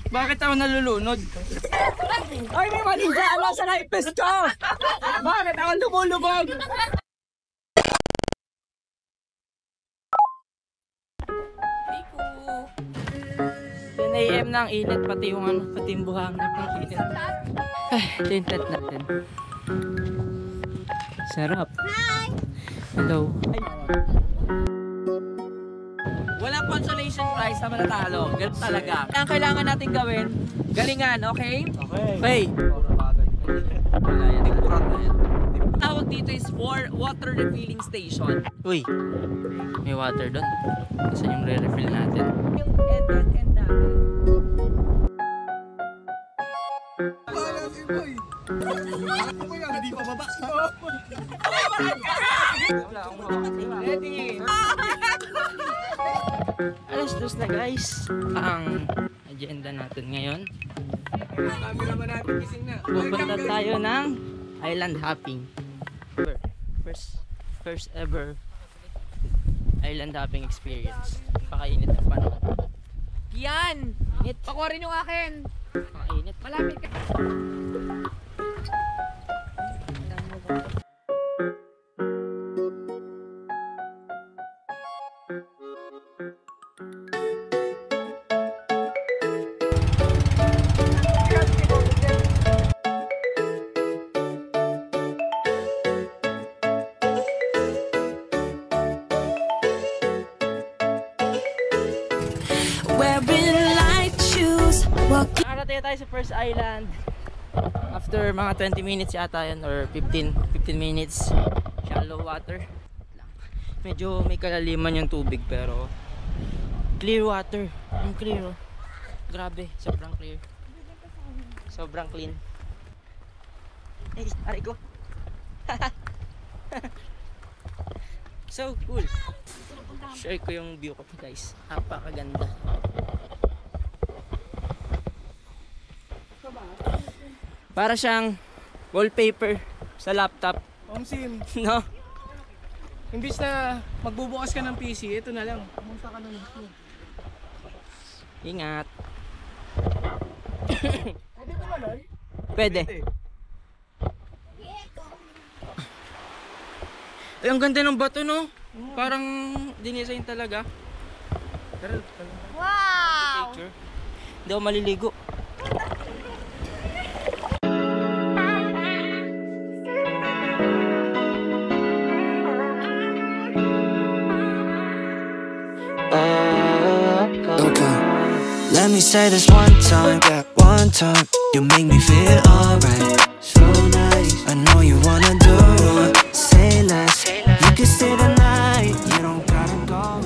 Bakit ako nalulunod? Ay, may mali dyan! Ano sa life vest ko? Bakit ako lumulubog? 10 AM na ang init, pati yung ano, pati yung buhangin ng init. Ay, tinted natin. Sarap. Hi! Hello. Ay. Walang consolation prize na manatalo. Ganun talaga. Ang kailangan natin gawin, galingan, okay? Okay. Okay. Wala yan, ikurat na yan. Tawag dito is water refilling station. Uy, may water doon. Saan yung re-refill natin? Yung end natin. Hindi pa baba. Wala akong makakasira. Ready! Alas dos na guys. Ang agenda natin ngayon. Kami naman natin gising na. Pupunta tayo ng island hopping. First ever island hopping experience. Pakainit ang panahon. Yan! Init. Pakuha rin yung akin. Pakainit. Malapit ka. Nakarating tayo sa first island. After mga 20 minutes yata yan, or 15 minutes. Shallow water. Medyo may kalaliman yung tubig pero clear water. Yung clear oh. Grabe, sobrang clear. Sobrang clean. Ay, aray ko. So cool. Share ko yung view ko guys. Napakaganda. Para siyang wallpaper sa laptop. Sim, No? imbis na magbubukas ka ng PC, ito na lang. Pumunta ka ng gusto. Ingat. Pwede ba malay? Pwede. Ay, ang ganda ng bato no? Parang dinisign talaga. Wow! Picture. Hindi ako maliligo. Okay, let me say this one time, yeah, one time. You make me feel alright, so nice. I know you wanna do more, say less. You can stay the night, you don't gotta go.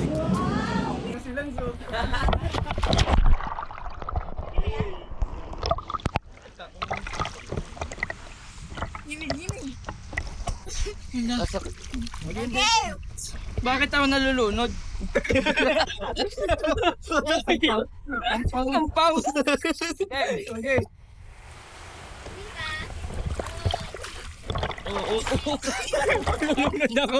Bakit ako nalulunod? Ang pause. Okay. Oo. Nalulunod ako.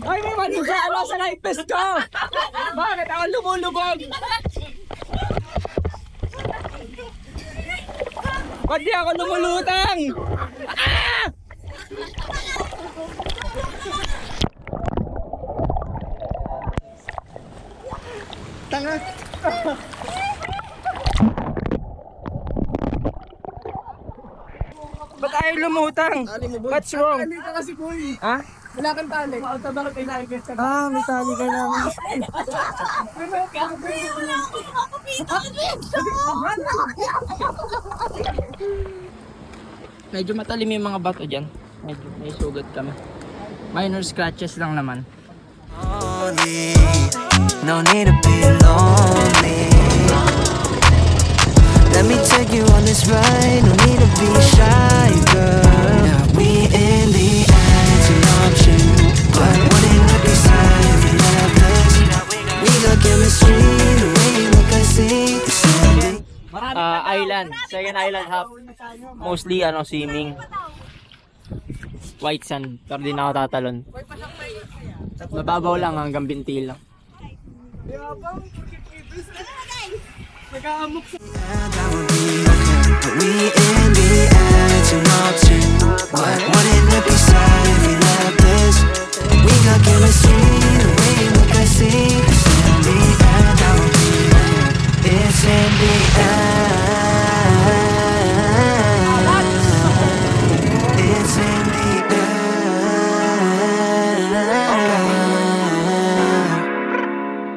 Ay, may mali dyan! Ano sa life vest ko? Bakit ako lumulubog? Ba't di ako lumulutang? Ah! Tanga! Ba't ayaw lumutang? What's wrong? Tali ka kasi boy! Ha? Wala kang tali. Bakit may nakikit ka? Ah, may tali ka naman. Medyo matalim yung mga bato dyan. Medyo may sugat kami. Minor scratches lang naman. Lonely, no need to be lonely. Let me take you on this ride, no need to be shy, girl. Yeah, we in the edge, an option, but wouldn't it be sad if we left this? We got chemistry, the way you look, I see. Island, second island hop. Mostly swimming. white sand. Pero di na ako tatalon. Mababaw lang hanggang binti lang. And I will be okay. But we in the edge of option. Wouldn't it be sad if we left this? We got chemistry, the way you look I see. It's in the end, I will be okay. It's in the end. It's in the end.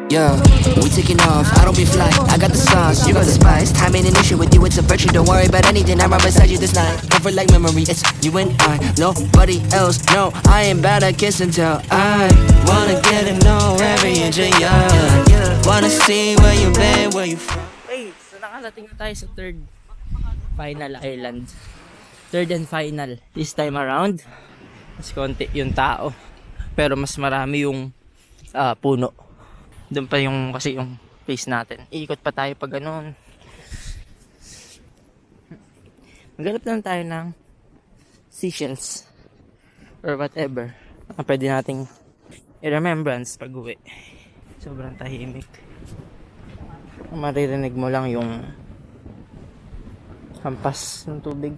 Yeah, we taking off, I don't be fly. I got the sauce, you got the spice. Time ain't an issue with you, it's a virtue. Don't worry about anything, I'm right beside you this night. Comfort like memory, it's you and I. Nobody else, no, I ain't bad at kiss and tell. I wanna get to know every inch of you. Wanna see where you been, where you from. Okay, so nakarating na tayo sa third final island. Third and final. This time around, mas konti yung tao. Pero mas marami yung puno. Doon pa yung kasi yung face natin. Iikot pa tayo pag ganun. Maghanap lang tayo ng seashells or whatever na pwede nating i-remembrance pag uwi. Sobrang tahimik. Maririnig mo lang yung hampas ng tubig.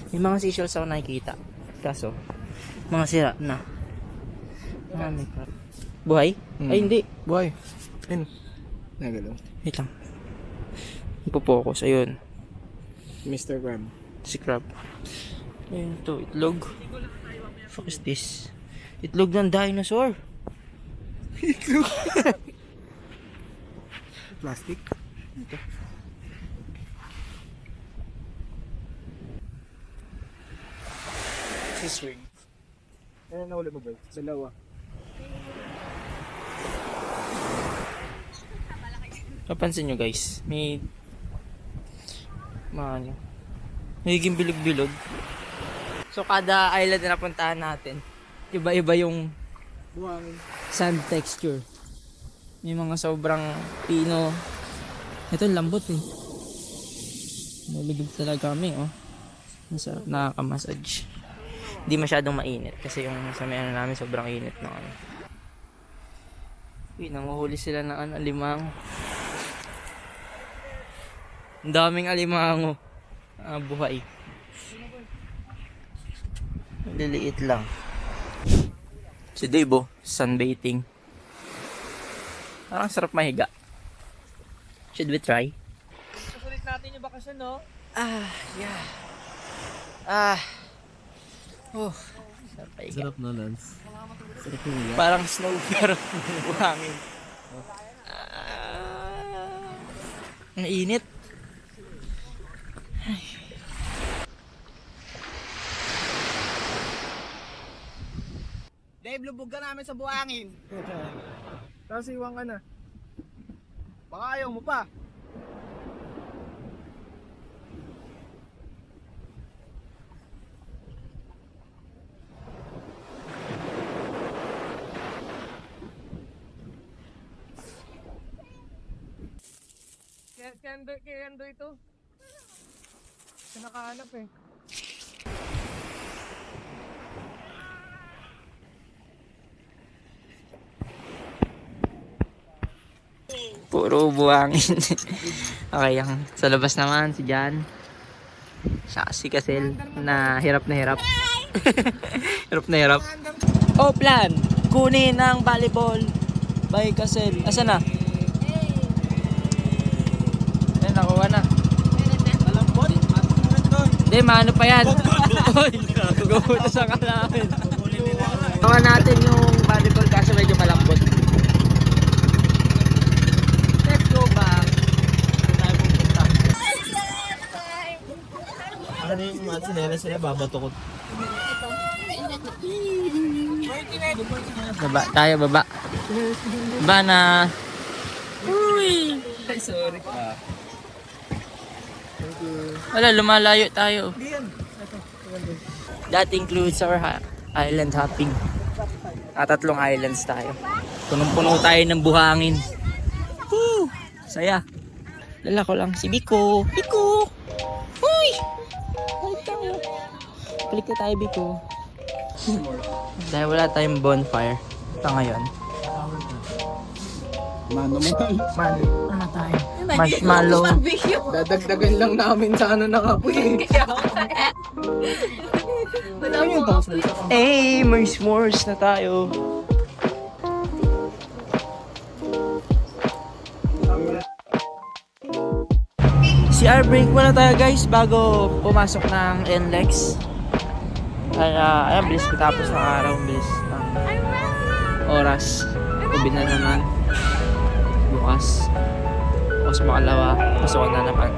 May mga seashells ako nakikita. Kaso, mga sira na. Marami pa. Buhay? Ay, hindi. Buhay. Ayun. Nagalaw. Wait lang. Ipopokus. Ayun. Mr. Grab. Si crab. Ayun to. Itlog. Fuck is this? Itlog ng dinosaur. Plastic. Si swing. Ayun, nahuli mo ba? Dalawa. Napansin nyo guys, may nagiging bilog-bilog. So kada island na napuntahan natin, iba-iba yung Buhangin. sand texture. May mga sobrang pino. Ito lambot eh. Maligog talaga kami oh. Masarap, nakaka-massage. Hindi masyadong mainit kasi yung sa may ano namin sobrang init na ano. Uy, nanguhuli sila ng alimango. Ang daming alimango. Buhay. Liliit lang. Si Dave, sunbathing. Parang sarap mahiga. Should we try? Susulit natin yung bakasyon, no? Yeah. Sarap mahiga. Sarap na, Lance. Sarap na. Parang snow pero buhangin. Ang init. Dave, lubog ka namin sa buhangin. Tapos iwan ka na. Baka ayaw mo pa. Kaya ando ito. Siya nakahanap eh. Puro buhangin. Okay, ang sa labas naman si Jan. Siya si Kasel na hirap na hirap. Hirap na hirap. Oh, plan. Kunin ang volleyball by Kasel. Asa na? Ayun, nakuha na. Hindi, maano pa yan. Gugutos ang kalamin. Nakuha natin yung volleyball kasi medyo malambot. Let's go back. Tayo pupunta. Ano yung mga sinela sila, babato ko. Baba, tayo baba. Baba na. Uy! Sorry. Wala, lumalayo tayo. That includes our island hopping. Tatlong islands tayo. Punong-puno tayo ng buhangin. Woo! Saya. Lala ko lang si Biko. Biko! Uy! Balik tayo. Balik na tayo, Biko. Dahil wala tayong bonfire. Ito ngayon. Mano mo. Ano tayo? Marshmallow. Dadagdagan lang namin sa ano ng apoy. Hey, may s'mores na tayo. CR break muna tayo guys bago pumasok ng NLEX. Kaya, ayan, bilis matapos ng araw, bilis ng oras. Ubi na naman. Bukas. Bukas makalawa, pasukan na naman.